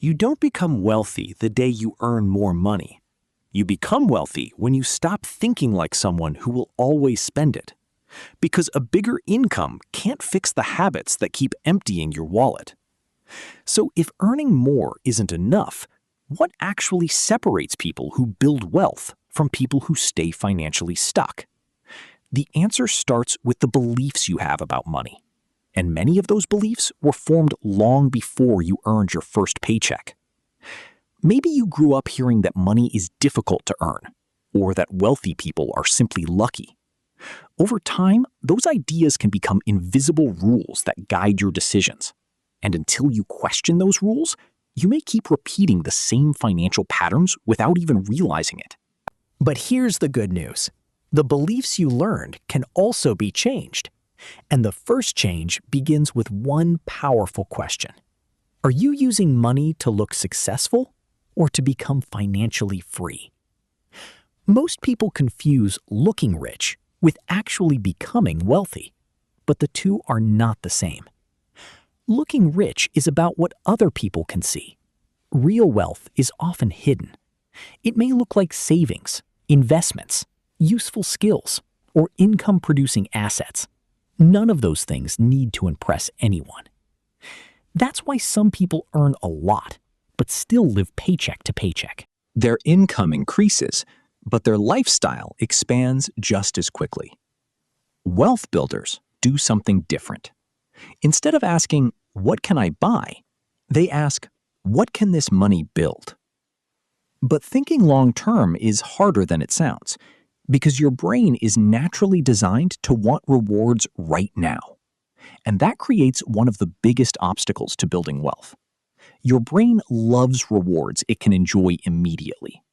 You don't become wealthy the day you earn more money. You become wealthy when you stop thinking like someone who will always spend it. Because a bigger income can't fix the habits that keep emptying your wallet. So if earning more isn't enough, what actually separates people who build wealth from people who stay financially stuck? The answer starts with the beliefs you have about money. And many of those beliefs were formed long before you earned your first paycheck. Maybe you grew up hearing that money is difficult to earn, or that wealthy people are simply lucky. Over time, those ideas can become invisible rules that guide your decisions. And until you question those rules, you may keep repeating the same financial patterns without even realizing it. But here's the good news. The beliefs you learned can also be changed. And the first change begins with one powerful question. Are you using money to look successful or to become financially free? Most people confuse looking rich with actually becoming wealthy, but the two are not the same. Looking rich is about what other people can see. Real wealth is often hidden. It may look like savings, investments, useful skills, or income-producing assets. None of those things need to impress anyone. That's why some people earn a lot, but still live paycheck to paycheck. Their income increases, but their lifestyle expands just as quickly. Wealth builders do something different. Instead of asking, "What can I buy?" they ask, "What can this money build?" But thinking long-term is harder than it sounds, because your brain is naturally designed to want rewards right now. And that creates one of the biggest obstacles to building wealth. Your brain loves rewards it can enjoy immediately.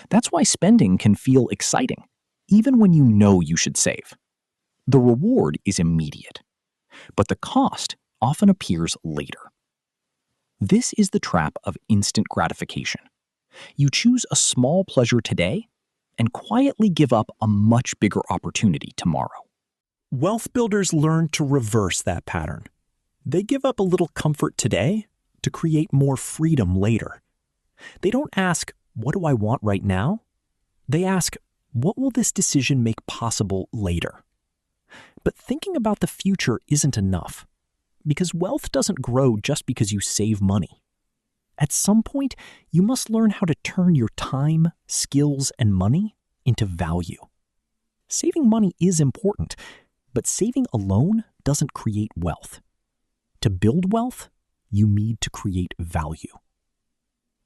That's why spending can feel exciting, even when you know you should save. The reward is immediate, but the cost often appears later. This is the trap of instant gratification. You choose a small pleasure today and quietly give up a much bigger opportunity tomorrow. Wealth builders learn to reverse that pattern. They give up a little comfort today to create more freedom later. They don't ask, "What do I want right now?" They ask, "What will this decision make possible later?" But thinking about the future isn't enough, because wealth doesn't grow just because you save money. At some point, you must learn how to turn your time, skills, and money into value. Saving money is important, but saving alone doesn't create wealth. To build wealth, you need to create value.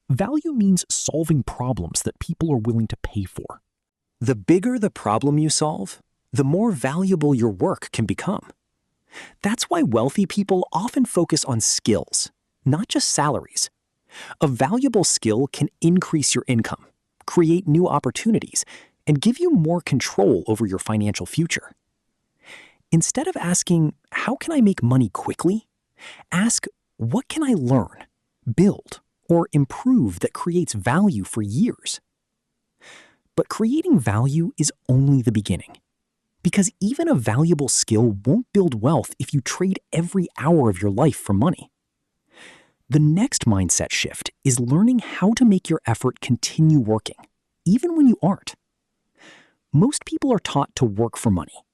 Value means solving problems that people are willing to pay for. The bigger the problem you solve, the more valuable your work can become. That's why wealthy people often focus on skills, not just salaries. A valuable skill can increase your income, create new opportunities, and give you more control over your financial future. Instead of asking, "How can I make money quickly?" ask, "What can I learn, build, or improve that creates value for years?" But creating value is only the beginning, because even a valuable skill won't build wealth if you trade every hour of your life for money. The next mindset shift is learning how to make your effort continue working, even when you aren't. Most people are taught to work for money.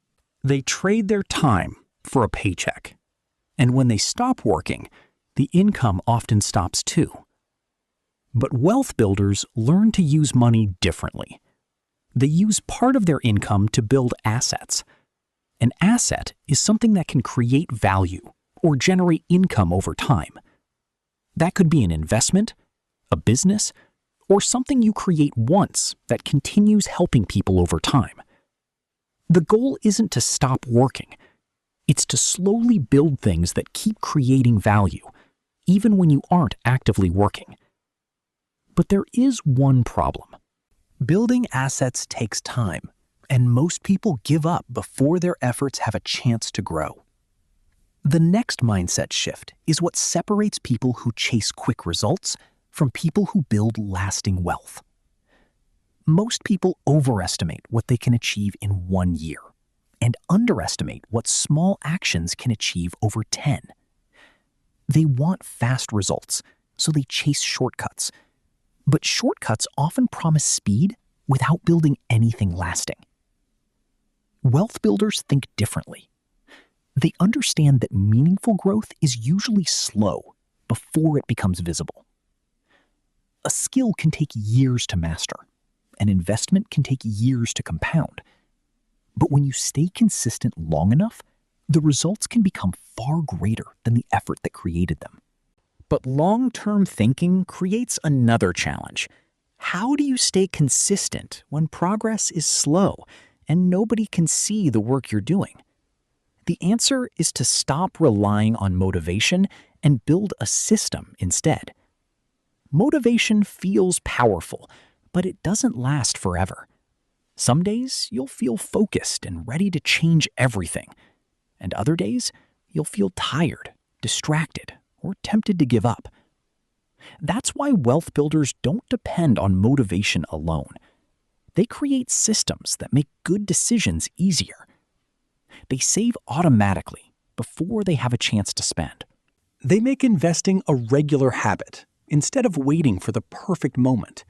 They trade their time for a paycheck. And when they stop working, the income often stops too. But wealth builders learn to use money differently. They use part of their income to build assets. An asset is something that can create value or generate income over time. That could be an investment, a business, or something you create once that continues helping people over time. The goal isn't to stop working. It's to slowly build things that keep creating value, even when you aren't actively working. But there is one problem. Building assets takes time, and most people give up before their efforts have a chance to grow. The next mindset shift is what separates people who chase quick results from people who build lasting wealth. Most people overestimate what they can achieve in 1 year and underestimate what small actions can achieve over 10. They want fast results, so they chase shortcuts. But shortcuts often promise speed without building anything lasting. Wealth builders think differently. They understand that meaningful growth is usually slow before it becomes visible. A skill can take years to master. An investment can take years to compound. But when you stay consistent long enough, the results can become far greater than the effort that created them. But long-term thinking creates another challenge. How do you stay consistent when progress is slow and nobody can see the work you're doing? The answer is to stop relying on motivation and build a system instead. Motivation feels powerful, but it doesn't last forever. Some days you'll feel focused and ready to change everything, and other days you'll feel tired, distracted, or tempted to give up. That's why wealth builders don't depend on motivation alone. They create systems that make good decisions easier. They save automatically before they have a chance to spend. They make investing a regular habit instead of waiting for the perfect moment.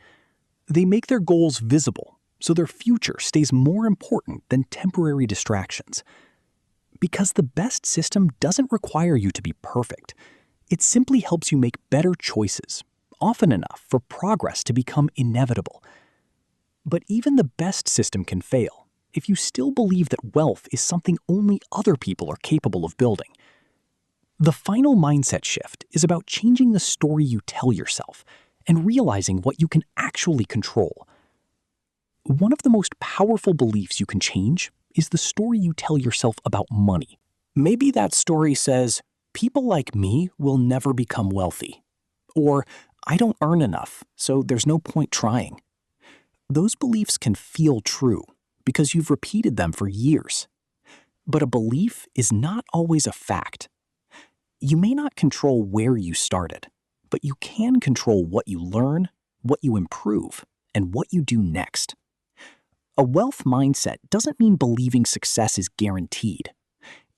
They make their goals visible so their future stays more important than temporary distractions. Because the best system doesn't require you to be perfect. It simply helps you make better choices, often enough for progress to become inevitable. But even the best system can fail if you still believe that wealth is something only other people are capable of building. The final mindset shift is about changing the story you tell yourself and realizing what you can actually control. One of the most powerful beliefs you can change is the story you tell yourself about money. Maybe that story says, "People like me will never become wealthy," or "I don't earn enough, so there's no point trying." Those beliefs can feel true because you've repeated them for years. But a belief is not always a fact. You may not control where you started, but you can control what you learn, what you improve, and what you do next. A wealth mindset doesn't mean believing success is guaranteed.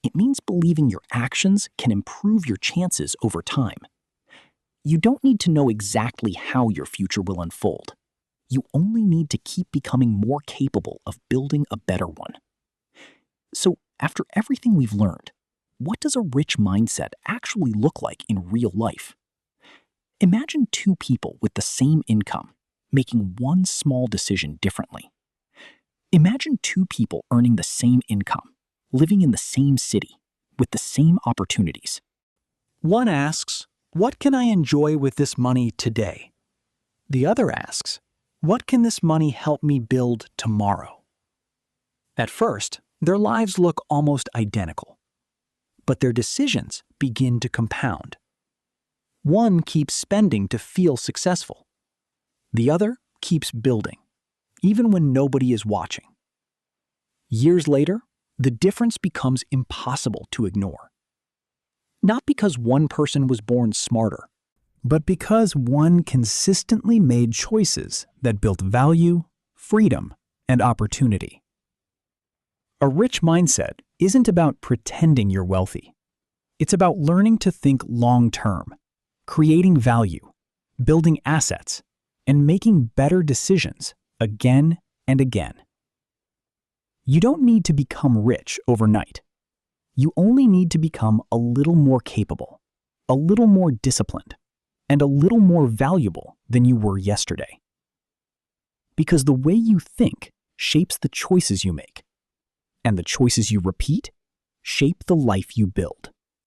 It means believing your actions can improve your chances over time. You don't need to know exactly how your future will unfold. You only need to keep becoming more capable of building a better one. So, after everything we've learned, what does a rich mindset actually look like in real life? Imagine two people with the same income making one small decision differently. Imagine two people earning the same income, living in the same city, with the same opportunities. One asks, "What can I enjoy with this money today?" The other asks, "What can this money help me build tomorrow?" At first, their lives look almost identical, but their decisions begin to compound. One keeps spending to feel successful. The other keeps building, even when nobody is watching. Years later, the difference becomes impossible to ignore. Not because one person was born smarter, but because one consistently made choices that built value, freedom, and opportunity. A rich mindset isn't about pretending you're wealthy. It's about learning to think long-term, creating value, building assets, and making better decisions again and again. You don't need to become rich overnight. You only need to become a little more capable, a little more disciplined, and a little more valuable than you were yesterday. Because the way you think shapes the choices you make, and the choices you repeat shape the life you build.